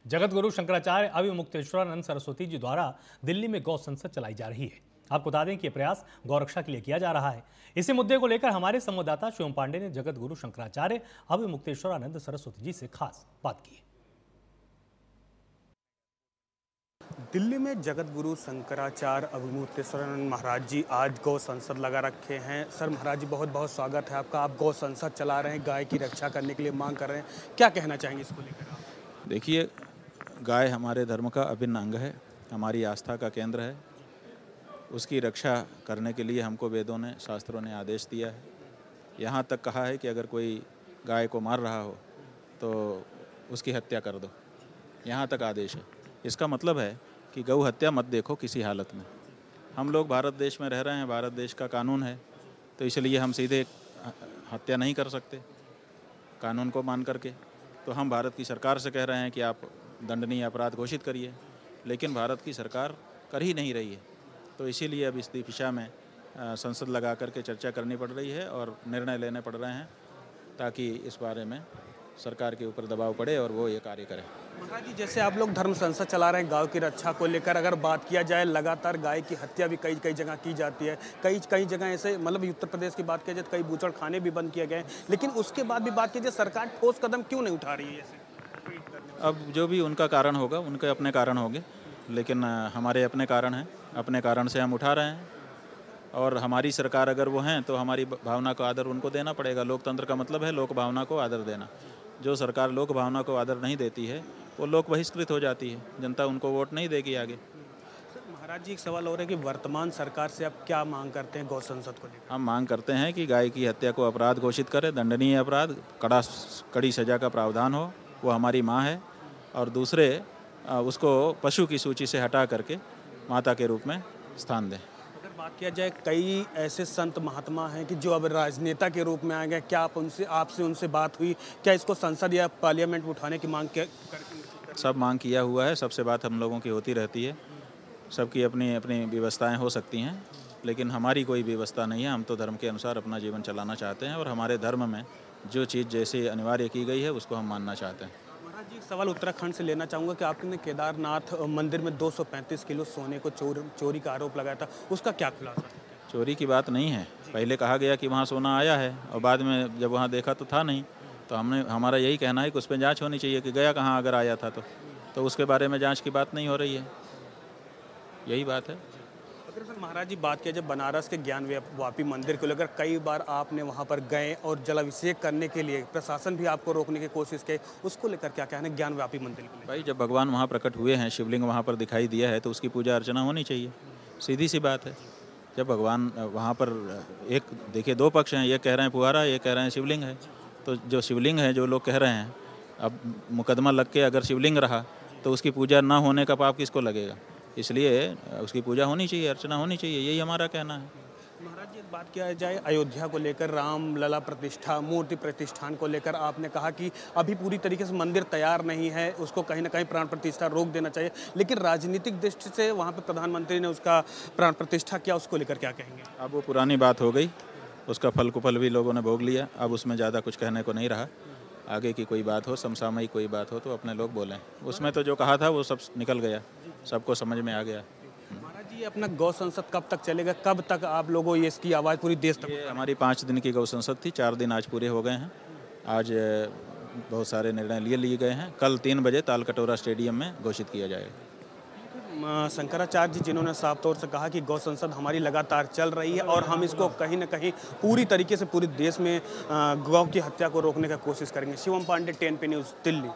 जगतगुरु शंकराचार्य अविमुक्तेश्वरानंद सरस्वती जी द्वारा दिल्ली में गौ संसद चलाई जा रही है। आपको बता दें कि यह प्रयास गौरक्षा के लिए किया जा रहा है। इसी मुद्दे को लेकर हमारे संवाददाता शिवम पांडे ने जगतगुरु शंकराचार्य अविमुक्तेश्वरानंद सरस्वती जी से खास बात की। दिल्ली में जगतगुरु शंकराचार्य अविमुक्तेश्वरानंद महाराज जी आज गौ संसद लगा रखे हैं। सर महाराज जी, बहुत बहुत स्वागत है आपका। आप गौ संसद चला रहे हैं, गाय की रक्षा करने के लिए मांग कर रहे हैं, क्या कहना चाहेंगे इसको लेकर आप? देखिए, गाय हमारे धर्म का अभिन्न अंग है, हमारी आस्था का केंद्र है। उसकी रक्षा करने के लिए हमको वेदों ने, शास्त्रों ने आदेश दिया है। यहाँ तक कहा है कि अगर कोई गाय को मार रहा हो तो उसकी हत्या कर दो, यहाँ तक आदेश है। इसका मतलब है कि गौ हत्या मत देखो किसी हालत में। हम लोग भारत देश में रह रहे हैं, भारत देश का कानून है, तो इसलिए हम सीधे हत्या नहीं कर सकते कानून को मान करके। तो हम भारत की सरकार से कह रहे हैं कि आप दंडनीय अपराध घोषित करिए, लेकिन भारत की सरकार कर ही नहीं रही है। तो इसीलिए अब इस दिशा में संसद लगा करके चर्चा करनी पड़ रही है और निर्णय लेने पड़ रहे हैं, ताकि इस बारे में सरकार के ऊपर दबाव पड़े और वो ये कार्य करें। महाराज जी, जैसे आप लोग धर्म संसद चला रहे हैं गाय की रक्षा को लेकर, अगर बात किया जाए लगातार गाय की हत्या भी कई जगह की जाती है। कई जगह ऐसे, मतलब उत्तर प्रदेश की बात किया जाए तो कई बूचड़ खाने भी बंद किए गए, लेकिन उसके बाद भी बात की जाए सरकार ठोस कदम क्यों नहीं उठा रही है ऐसे? अब जो भी उनका कारण होगा, उनके अपने कारण होंगे, लेकिन हमारे अपने कारण हैं। अपने कारण से हम उठा रहे हैं, और हमारी सरकार अगर वो हैं तो हमारी भावना को आदर उनको देना पड़ेगा। लोकतंत्र का मतलब है लोक भावना को आदर देना। जो सरकार लोक भावना को आदर नहीं देती है वो लोक बहिष्कृत हो जाती है, जनता उनको वोट नहीं देगी आगे। सर महाराज जी, एक सवाल और है कि वर्तमान सरकार से आप क्या मांग करते हैं गौ संसद को लेकर? हम मांग करते हैं कि गाय की हत्या को अपराध घोषित करें, दंडनीय अपराध, कड़ी सजा का प्रावधान हो। वो हमारी माँ है। और दूसरे, उसको पशु की सूची से हटा करके माता के रूप में स्थान दें। अगर बात किया जाए, कई ऐसे संत महात्मा हैं कि जो अब राजनेता के रूप में आ गए, क्या आपसे उनसे बात हुई? क्या इसको संसद या पार्लियामेंट में उठाने की मांग सब मांग किया हुआ है, सबसे बात हम लोगों की होती रहती है। सबकी अपनी अपनी व्यवस्थाएं हो सकती हैं, लेकिन हमारी कोई व्यवस्था नहीं है। हम तो धर्म के अनुसार अपना जीवन चलाना चाहते हैं, और हमारे धर्म में जो चीज़ जैसे अनिवार्य की गई है उसको हम मानना चाहते हैं। महाराज जी, एक सवाल उत्तराखंड से लेना चाहूँगा कि आपने केदारनाथ मंदिर में 235 किलो सोने को चोरी का आरोप लगाया था, उसका क्या खुलासा? चोरी की बात नहीं है। पहले कहा गया कि वहाँ सोना आया है, और बाद में जब वहाँ देखा तो था नहीं। तो हमारा यही कहना है कि उस पर जांच होनी चाहिए कि गया कहाँ अगर आया था तो उसके बारे में जांच की बात नहीं हो रही है। यही बात है। अगर सर महाराज जी बात किया, जब बनारस के ज्ञान वापी मंदिर को लेकर कई बार आपने वहाँ पर गए और जलाभिषेक करने के लिए प्रशासन भी आपको रोकने की कोशिश की, उसको लेकर क्या कहना है ज्ञान वापी मंदिर को? भाई, जब भगवान वहाँ प्रकट हुए हैं, शिवलिंग वहाँ पर दिखाई दिया है, तो उसकी पूजा अर्चना होनी चाहिए। सीधी सी बात है। जब भगवान वहाँ पर, एक देखिए, दो पक्ष हैं, ये कह रहे हैं फुहारा, ये कह रहे हैं शिवलिंग है। तो जो शिवलिंग है, जो लोग कह रहे हैं, अब मुकदमा लग के अगर शिवलिंग रहा तो उसकी पूजा ना होने का पाप किसको लगेगा? इसलिए उसकी पूजा होनी चाहिए, अर्चना होनी चाहिए, यही हमारा कहना है। महाराज जी, एक बात किया जाए अयोध्या को लेकर, राम लला प्रतिष्ठा, मूर्ति प्रतिष्ठान को लेकर आपने कहा कि अभी पूरी तरीके से मंदिर तैयार नहीं है, उसको कहीं ना कहीं प्राण प्रतिष्ठा रोक देना चाहिए, लेकिन राजनीतिक दृष्टि से वहाँ पर प्रधानमंत्री ने उसका प्राण प्रतिष्ठा किया, उसको लेकर क्या कहेंगे? अब वो पुरानी बात हो गई, उसका फल कुफल भी लोगों ने भोग लिया। अब उसमें ज़्यादा कुछ कहने को नहीं रहा। आगे की कोई बात हो, समसामयिक कोई बात हो, तो अपने लोग बोलें। उसमें तो जो कहा था वो सब निकल गया, सबको समझ में आ गया। महाराज जी, अपना गौ संसद कब तक चलेगा? कब तक आप लोगों ये इसकी आवाज़ पूरी देश तक? ये हमारी 5 दिन की गौ संसद थी, 4 दिन आज पूरे हो गए हैं। आज बहुत सारे निर्णय लिए गए हैं। कल 3 बजे तालकटोरा स्टेडियम में घोषित किया जाएगा। शंकराचार्य जी जिन्होंने साफ तौर से कहा कि गौ संसद हमारी लगातार चल रही है और हम इसको कहीं ना कहीं पूरी तरीके से पूरे देश में गौ की हत्या को रोकने का कोशिश करेंगे। शिवम पांडे, 10 पे न्यूज़, दिल्ली।